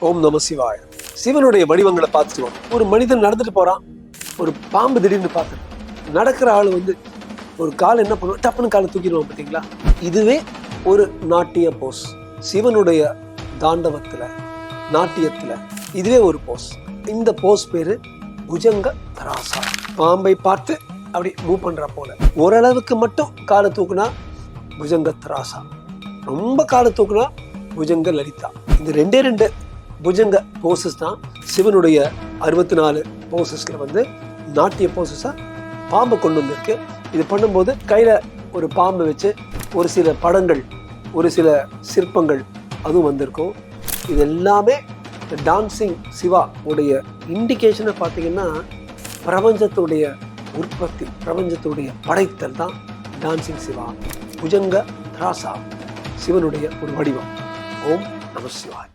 ஓம் நம சிவாய. சிவனுடைய வடிவங்களை பார்த்துட்டு ஒரு மனிதன் நடந்துட்டு போறான், ஒரு பாம்பு திடீர்னு பார்த்து நடக்கிற ஆள் ஒரு கால் என்ன பண்ணுவோம், டப்புன்னு காலை தூக்கிடுவோம் பார்த்தீங்களா? இதுவே ஒரு நாட்டிய போஸ். சிவனுடைய தாண்டவத்துல நாட்டியத்துல இதுவே ஒரு போஸ். இந்த போஸ் பேரு புஜங்க தராசா. பாம்பை பார்த்து அப்படி மூவ் பண்ற போல ஓரளவுக்கு மட்டும் காலை தூக்குனா புஜங்க தராசா, ரொம்ப காலை தூக்குனா புஜங்க லலிதா. இந்த ரெண்டே புஜங்க போசஸ் தான் சிவனுடைய 64 போசஸ்ல நாட்டிய போசஸா பாம்பை கொண்டு வந்திருக்கு. இது பண்ணும்போது கையில ஒரு பாம்பை வச்சு ஒரு சில படங்கள், ஒரு சில சிற்பங்கள் அதுவும் வந்திருக்கும். இது எல்லாமே டான்சிங் சிவா உடைய இண்டிகேஷனை பார்த்தீங்கன்னா பிரபஞ்சத்துடைய உற்பத்தி, பிரபஞ்சத்துடைய படைத்தல் தான் டான்சிங் சிவா. புஜங்க தராசா சிவனுடைய ஒரு வடிவம். ஓம் நம சிவாய்.